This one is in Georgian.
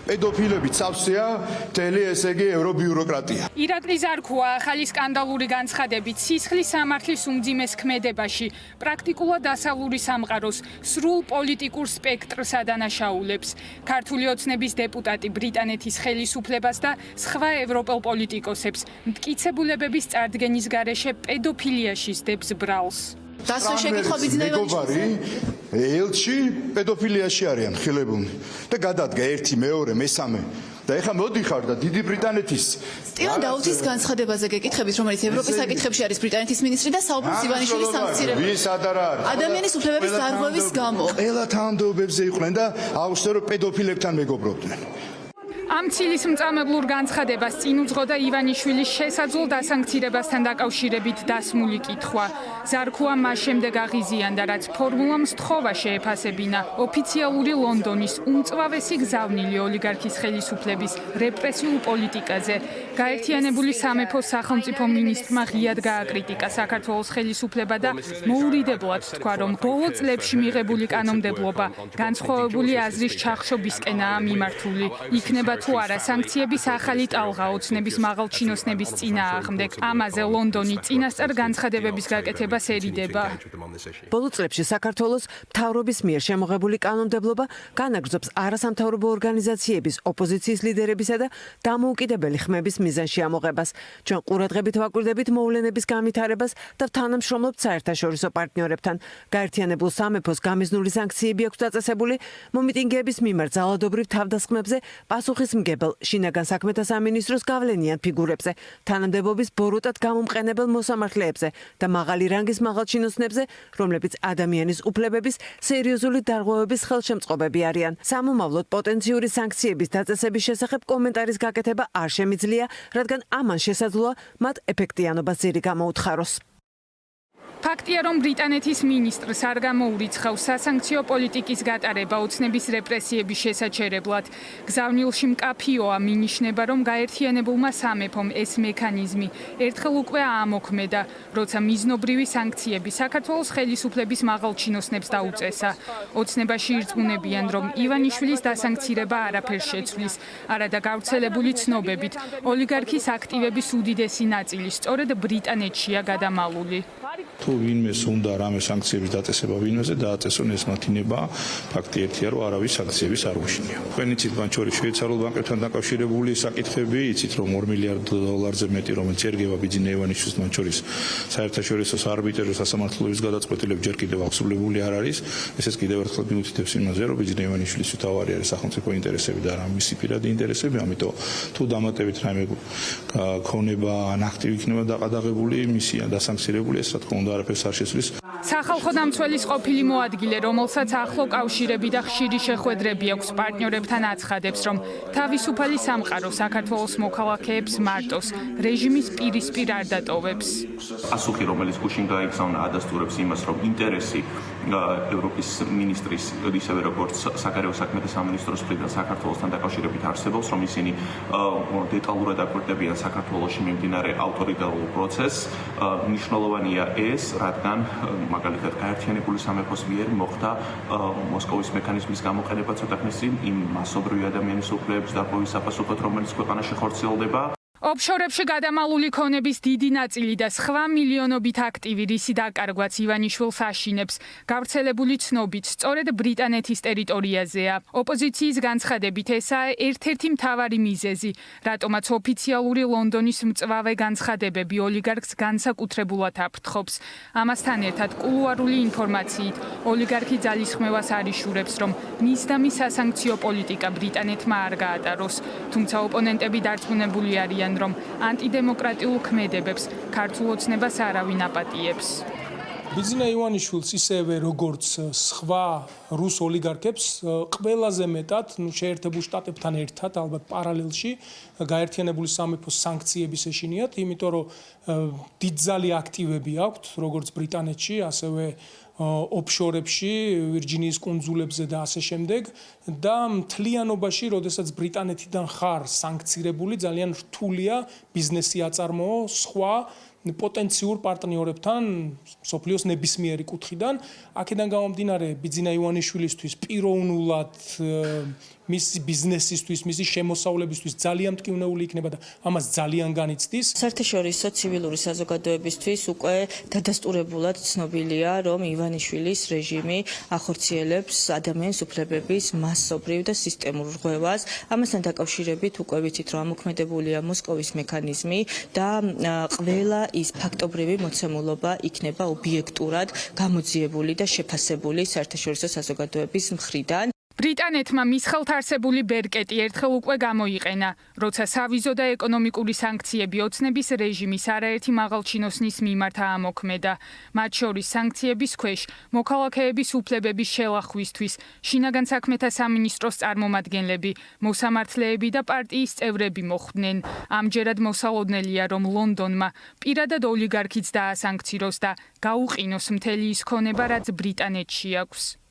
პედოფილები ცავსია მთელი ესე იგი ევრობიუროკრატია. ირაკლი ზარქუა ახალი სკანდალური განცხადებით სისხლის სამართლის უმძიმეს ქმედებაში პრაქტიკულად დასავლური სამყაროს სრულ პოლიტიკურ სპექტრს ადანაშაულებს. ქართული ოცნების დეპუტატი ბრიტანეთის ხელისუფლებას და სხვა ევროპელ პოლიტიკოსებს მტკიცებულებების წარდგენის გარეშე პედოფილიაში სდებს ბრალს. დასო შეკითხვა ბიზნესმენები ელჩი პედოფილიაში არიან ხილებულნი და გადადგა ერთი მეორე მესამე და ეხლა მოდიხარ და დიდი ბრიტანეთის სტივენ დაუთის განცხადებაზე გეკითხებით, რომელიც ევროპის საკითხებში არის ბრიტანეთის მინისტრი და საუბრობს ივანიშვილის სანქციებზე. ვის ადარ არის? ადამიანის უფლებების დარღვევის გამო. ყველა თანამდებობებზე იყვნენ და აუხსნა რომ პედოფილებთან მეგობრობდნენ. ამ ცილის მწამებლურ განცხადებას წინ უძღოდა ივანიშვილის შესაძლო დასანქცირებასთან დაკავშირებით დასმული კითხვა. ზარქუა მას შემდეგ აღიზიანდა, რაც ფორმულამ სთხოვა შეეფასებინა ოფიციალური ლონდონის უმწვავესი გზავნილი ოლიგარქის ხელისუფლების რეპრესიულ პოლიტიკაზე. გაერთიანებული სამეფოს სახელმწიფო მინისტრმა ღიად გააკრიტიკა საქართველოს ხელისუფლება და მოურიდებლად თქვა, რომ ბოლო წლებში მიღებული კანონმდებლობა განსხვავებული აზრის ჩახშობისკენაა მიმართული. იქნება თუ არა სანქციების ახალი ტალღა ოცნების მაღალჩინოსნების წინააღმდეგ. ამაზე ლონდონი წინასწარ განცხადებების გაკეთებას ერიდება. ბოლო წლებში საქართველოს მთავრობის მიერ შემოღებული კანონმდებლობა განაგრძობს არასამთავრობო ორგანიზაციების, ოპოზიციის ლიდერებისა და დამოუკიდებელი ხმების მიზანში ამოღებას. ჩვენ ყურადღებით ვაკვირდებით მოვლენების განვითარებას და თანამშრომლობთ საერთაშორისო პარტნიორებთან. გაერთიანებულ სამეფოს გამიზნული სანქციები აქვს დაწესებული მომიტინგეების მიმართ ძალადობრივ თავდასხმებზე პასუხისმგებელ შინაგან საქმეთა სამინისტროს გავლენიან ფიგურებზე, თანამდებობის ბოროტად გამომყენებელ მოსამართლეებზე და მაღალი რანგის მაღალჩინოსნებზე, რომლებიც ადამიანის უფლებების სერიოზული დარღვევების ხელშემწყობები არიან. სამომავლოდ პოტენციური სანქციების დაწესების შესახებ კომენტარის გაკეთება არ შემიძლია, რადგან ამან შესაძლოა მათ ეფექტიანობას ძირი გამოუთხაროს. ფაქტია, რომ ბრიტანეთის მინისტრს არ გამოურიცხავს სასანქციო პოლიტიკის გატარება ოცნების რეპრესიების შესაჩერებლად. გზავნილში მკაფიოა მინიშნება, რომ გაერთიანებულმა სამეფომ ეს მექანიზმი ერთხელ უკვე აამოქმედა, როცა მიზნობრივი სანქციები საქართველოს ხელისუფლების მაღალჩინოსნებს დაუწესა. ოცნებაში ირწმუნებიან, რომ ივანიშვილის დასანქცირება არაფერს შეცვლის, არადა გავრცელებული ცნობებით ოლიგარქის აქტივების უდიდესი ნაწილი სწორედ ბრიტანეთშია გადამალული. თუ ვინმეს უნდა რამე სანქციების დაწესება ვინმეზე დააწესონ ეს მათინება, ფაქტი ერთია, რომ არავის სანქციების არ უშინია. თქვენ იცით, მათ შორის შვეიცარიულ ბანკებთან დაკავშირებული საკითხები, იცით, რომ 2 მილიარდ დოლარზე მეტი, რომელიც ერგება ბიძინა ივანიშვილს, მათ შორის საერთაშორისო საარბიტრაჟო სასამართლოების გადაწყვეტილება ჯერ კიდევ აღსრულებული არ არის. ესეც კიდევ ერთხელ მიუთითებს იმაზე, რომ ბიძინა ივანიშვილის თავარი არის სახელმწიფო ინტერესები და არა მისი პირადი ინტერესები, ამიტომ თუ დამატებით რამე ქონება ან აქტივი იქნება დაყადაღებული, მისი დასანქცირებული, ეს რა თქმა უნდა არაფერს არ შეცვლის. სახალხო დამცველის ყოფილი მოადგილე, რომელსაც ახლო კავშირები და ხშირი შეხვედრები აქვს პარტნიორებთან აცხადებს, რომ თავისუფალი სამყარო საქართველოს მოქალაქეებს მარტოს რეჟიმის პირისპირ არ დატოვებს. პასუხი, რომელიც გუშინ გაიგზავნა, ადასტურებს იმას, რომ ინტერესი ევროპის მინისტრის, ისევე როგორც საგარეო საქმეთა სამინისტროს მხრიდან საქართველოსთან დაკავშირებით არსებობს, რომ ისინი დეტალურად აკვირდებიან საქართველოში მიმდინარე ავტორიტარულ პროცესს. მნიშვნელოვანია ეს, რადგან მაგალითად გაერთიანებული სამეფოს მიერ მოხდა მოსკოვის მექანიზმის გამოყენება ცოტა ხნის წინ იმ მასობრივი ადამიანის უფლებების დარღვევის საპასუხოდ, რომელიც ქვეყანაში ხორციელდება. ოფშორებში გადამალული ქონების დიდი ნაწილი და სხვა მილიონობით აქტივი რისი დაკარგვაც ივანიშვილს აშინებს, გავრცელებული ცნობით სწორედ ბრიტანეთის ტერიტორიაზეა. ოპოზიციის განცხადებით ესაა ერთ-ერთი მთავარი მიზეზი, რატომაც ოფიციალური ლონდონის მწვავე განცხადებები ოლიგარქს განსაკუთრებულად აფრთხობს. ამასთან ერთად კულუარული ინფორმაციით ოლიგარქი ძალისხმევას არიშურებს, რომ მისდამი სასანქციო პოლიტიკა ბრიტანეთმა არ გაატაროს, თუმცა ოპონენტები დარწმუნებული არიან, რომ ანტიდემოკრატიულ ქმედებებს ქართულ ოცნებას არავინ აპატიებს. ბიძინა ივანიშვილს ისევე როგორც სხვა რუს ოლიგარქებს ყველაზე მეტად შეერთებულ შტატებთან ერთად ალბათ პარალელში გაერთიანებული სამეფოს სანქციების ეშინიათ, იმიტომ რომ დიდძალი აქტივები აქვთ როგორც ბრიტანეთში, ასევე ოფშორებში, ვირჯინიის კუნძულებზე და ასე შემდეგ და მთლიანობაში, როდესაც ბრიტანეთიდან ხარ სანქცირებული, ძალიან რთულია ბიზნესი აწარმოო სხვა პოტენციურ პარტნიორებთან სოფლიოს ნებისმიერი კუთხიდან. აქედან გამომდინარე, ბიძინა ივანიშვილისთვის პიროვნულად მისი ბიზნესისთვის, მისი შემოსავლებისთვის ძალიან მტკივნეული იქნება და ამას ძალიან განიცდის. საერთაშორისო ცივილური საზოგადოებისთვის უკვე დადასტურებულად ცნობილია, რომ ივანიშვილის რეჟიმი ახორციელებს ადამიანის უფლებების მასობრივ და სისტემურ რღვევას. ამასთან დაკავშირებით უკვე ვიცით, რომ ამოქმედებულია მოსკოვის მექანიზმი და ყველა ის ფაქტობრივი მოცემულობა იქნება ობიექტურად გამოძიებული და შეფასებული საერთაშორისო საზოგადოების მხრიდან. ბრიტანეთმა მის ხელთ არსებული ბერკეტი ერთხელ უკვე გამოიყენა, როცა სავიზო და ეკონომიკური სანქციები ოცნების რეჟიმის არაერთი მაღალჩინოსნის მიმართ აამოქმედა. მათ შორის სანქციების ქვეშ მოქალაქეების უფლებების შელახვისთვის შინაგან საქმეთა სამინისტროს წარმომადგენლები, მოსამართლეები და პარტიის წევრები მოხვდნენ. ამჯერად მოსალოდნელია, რომ ლონდონმა პირადად ოლიგარქიც დაასანქციროს და გაუყინოს მთელი ის ქონება, რაც ბრიტანეთში აქვს.